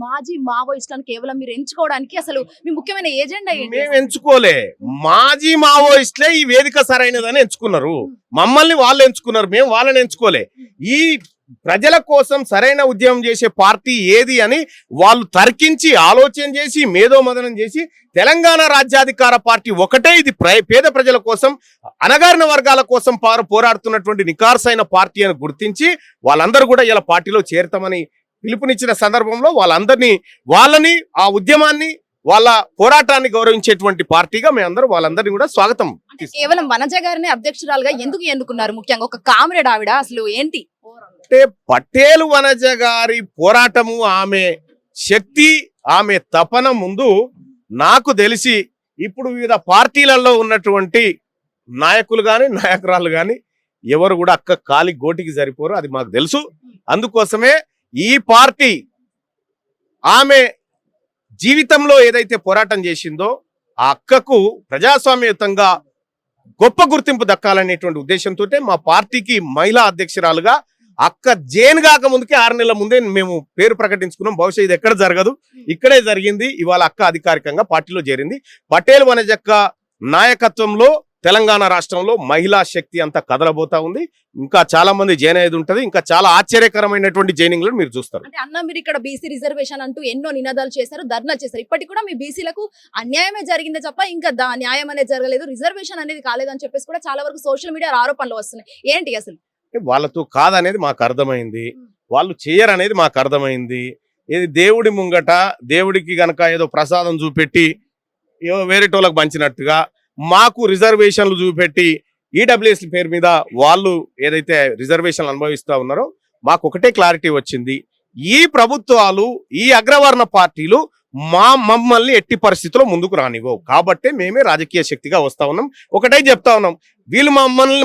మాజీ మావోయిస్టులను కేవలం మీరు ఎంచుకోవడానికి అసలు మీ ముఖ్యమైన ఏజెండా ఏంటి? మేము ఎంచుకోలే, మాజీ మావోయిస్టులే ఈ వేదిక సరైనదని ఎంచుకున్నారు. మమ్మల్ని వాళ్ళు ఎంచుకున్నారు, మేము వాళ్ళని ఎంచుకోలే. ఈ ప్రజల కోసం సరైన ఉద్యమం చేసే పార్టీ ఏది అని వాళ్ళు తర్కించి ఆలోచన చేసి మేధోమదనం చేసి తెలంగాణ రాజ్యాధికార పార్టీ ఒకటే, ఇది పేద ప్రజల కోసం అణగారిన వర్గాల కోసం పోరాడుతున్నటువంటి నికార్సైన పార్టీ అని గుర్తించి వాళ్ళందరూ కూడా ఇలా పార్టీలో చేరతామని పిలుపునిచ్చిన సందర్భంలో వాళ్ళని ఆ ఉద్యమాన్ని వాళ్ళ పోరాటాన్ని గౌరవించేటువంటి పార్టీగా మేమందరూ వాళ్ళందరినీ కూడా స్వాగతం. కేవలం వనజ గారిని అధ్యక్షురాలుగా ఎందుకు ఎన్నుకున్నారు? ముఖ్యంగా ఒక కామ్రేడ్ ఆవిడ, అసలు ఏంటి? అంటే పటేల్ వనజ గారి పోరాటము, ఆమె శక్తి, ఆమె తపన ముందు నాకు తెలిసి ఇప్పుడు వివిధ పార్టీలలో ఉన్నటువంటి నాయకులు గాని నాయకురాలు గాని ఎవరు కూడా అక్క కాలి గోటికి సరిపోరు, అది మాకు తెలుసు. అందుకోసమే ఈ పార్టీ ఆమె జీవితంలో ఏదైతే పోరాటం చేసిందో ఆ అక్కకు ప్రజాస్వామ్యయుతంగా గొప్ప గుర్తింపు దక్కాలనేటువంటి ఉద్దేశంతో మా పార్టీకి మహిళా అధ్యక్షురాలుగా అక్క జైన్ కాక ముందుకే 6 నెలల ముందే మేము పేరు ప్రకటించుకున్నాం. బహుశా ఇది ఎక్కడ జరగదు, ఇక్కడే జరిగింది. ఇవాళ అక్క అధికారికంగా పార్టీలో చేరింది. పటేల్ వనజక్క నాయకత్వంలో తెలంగాణ రాష్ట్రంలో మహిళా శక్తి అంతా కదలబోతా ఉంది. ఇంకా చాలా మంది జైన్ అయ్యేది ఉంటది. ఇంకా చాలా ఆశ్చర్యకరమైనటువంటి జైనింగ్లను మీరు చూస్తారు. అంటే అన్న, మీరు ఇక్కడ బీసీ రిజర్వేషన్ అంటూ ఎన్నో నినాదాలు చేశారు, ధర్నాలు చేశారు. ఇప్పటికి కూడా మీ బీసీలకు అన్యాయమే జరిగిందే తప్ప ఇంకా న్యాయం అనేది జరగలేదు, రిజర్వేషన్ అనేది కాలేదని చెప్పేసి కూడా చాలా వరకు సోషల్ మీడియా ఆరోపణలు వస్తున్నాయి. ఏంటి అసలు? వాళ్ళతో కాదనేది మాకు అర్థమైంది, వాళ్ళు చేయరనేది మాకు అర్థమైంది. ఇది దేవుడి ముంగట దేవుడికి గనక ఏదో ప్రసాదం చూపెట్టి వేరేటోళ్ళకి పంచినట్టుగా మాకు రిజర్వేషన్లు చూపెట్టి ఈడబ్ల్యూఎస్ పేరు మీద వాళ్ళు ఏదైతే రిజర్వేషన్లు అనుభవిస్తూ ఉన్నారో మాకు ఒకటే క్లారిటీ వచ్చింది. ఈ ప్రభుత్వాలు, ఈ అగ్రవర్ణ పార్టీలు మమ్మల్ని ఎట్టి పరిస్థితుల్లో ముందుకు రానివ్వవు. కాబట్టి మేమే రాజకీయ శక్తిగా వస్తా ఉన్నాం. ఒకటే చెప్తా ఉన్నాం, వీళ్ళు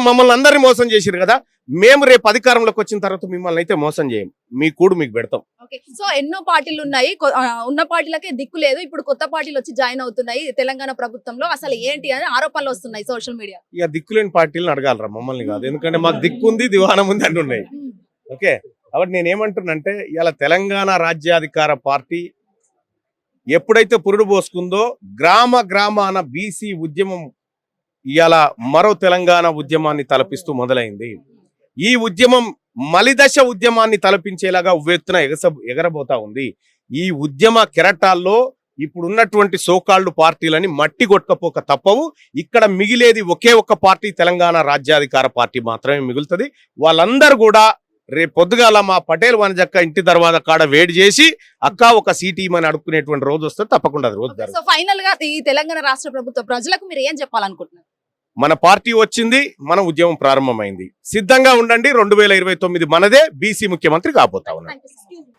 మమ్మల్ని అందరినీ మోసం చేసిరు కదా, మేము రేపు అధికారంలోకి వచ్చిన తర్వాత మిమ్మల్ని అయితే మోసం చేయం, మీ కూడు మీకు పెడతాం. సో ఎన్నో పార్టీలు ఉన్నాయి, ఉన్న పార్టీలకే దిక్కు లేదు. ఇప్పుడు కొత్త పార్టీలు వచ్చి జాయిన్ అవుతున్నాయి తెలంగాణ ప్రభుత్వంలో. అసలు ఏంటి అని ఆరోపణలు వస్తున్నాయి సోషల్ మీడియా. ఇక దిక్కులేని పార్టీలను అడగాలరా, మమ్మల్ని కాదు. ఎందుకంటే మాకు దిక్కుంది, దివానం ఉంది అన్ని ఉన్నాయి. ఓకే, కాబట్టి నేనేమంటున్నానంటే ఇలా తెలంగాణ రాజ్యాధికార పార్టీ ఎప్పుడైతే పురుడు పోసుకుందో గ్రామాన బీసీ ఉద్యమం ఇవాళ మరో తెలంగాణ ఉద్యమాన్ని తలపిస్తూ మొదలైంది. ఈ ఉద్యమం మలిదశ ఉద్యమాన్ని తలపించేలాగా ఉవ్వెత్తున ఎగరబోతా ఉంది. ఈ ఉద్యమ కెరటాల్లో ఇప్పుడు ఉన్నటువంటి సోకాళ్ళు పార్టీలని మట్టి కొట్టకపోక తప్పవు. ఇక్కడ మిగిలేది ఒకే ఒక్క పార్టీ, తెలంగాణ రాజ్యాధికార పార్టీ మాత్రమే మిగులుతుంది. వాళ్ళందరూ కూడా రేపు పొద్దుగాల మా పటేల్ వనజక్క ఇంటి దర్వాజా కాడ వేడి చేసి అక్క ఒక సీట్ ఇవ్వమని అడుక్కునేటువంటి రోజు వస్తే తప్పకుండా అది రోజు. సో ఫైనల్ గా ఈ తెలంగాణ రాష్ట్ర ప్రభుత్వ ప్రజలకు మీరు ఏం చెప్పాలనుకుంటున్నారు? మన పార్టీ వచ్చింది, మన ఉద్యమం ప్రారంభమైంది, సిద్ధంగా ఉండండి. 2029 మనదే, బీసీ ముఖ్యమంత్రి కాబోతా ఉన్నాం.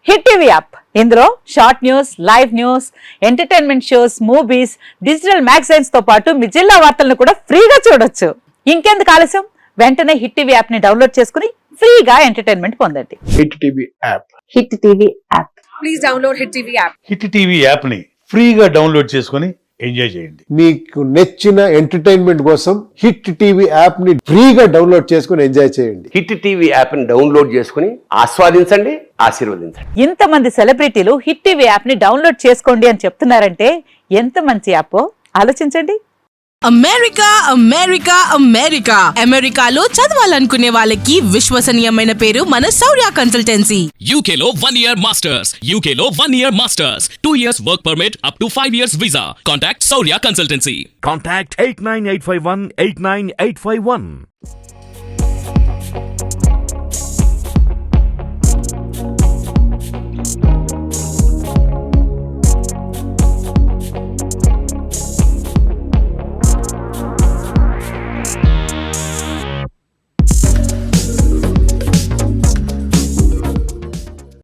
హిట్ టీవీ యాప్, ఇందులో short news, live news, entertainment shows, movies, digital magazines తో పాటు మీ జిల్లా వార్తలను కూడా ఫ్రీగా చూడొచ్చు. ఇంకెందుకు ఆలస్యం, వెంటనే హిట్ టీవీ యాప్ ని డౌన్లోడ్ చేసుకుని ఫ్రీగా ఎంటర్టైన్మెంట్ పొందండి. Hit TV app, hit TV app, please download hit TV app. Hit TV app ని ఫ్రీగా డౌన్లోడ్ చేసుకుని ఎంజాయ్ చేయండి. మీకు నచ్చిన ఎంటర్టైన్మెంట్ కోసం హిట్ టీవీ యాప్ ని ఫ్రీగా డౌన్లోడ్ చేసుకుని ఎంజాయ్ చేయండి. హిట్ టీవీ యాప్ ని డౌన్లోడ్ చేసుకుని ఆస్వాదించండి, ఆశీర్వదించండి. ఇంతమంది సెలబ్రిటీలు హిట్ టీవీ యాప్ ని డౌన్లోడ్ చేసుకోండి అని చెప్తున్నారంటే ఎంత మంచి యాప్ ఆలోచించండి. అమెరికా అమెరికా అమెరికా అమెరికాలో చదవాలనుకునే వాళ్ళకి విశ్వసనీయమైన పేరు మన శౌర్య కన్సల్టెన్సీ. UK లో 1 year masters, UK లో 1 year masters, 2 years work permit up to 5 years visa. Contact Saurya Consultancy. Contact 89851 89851.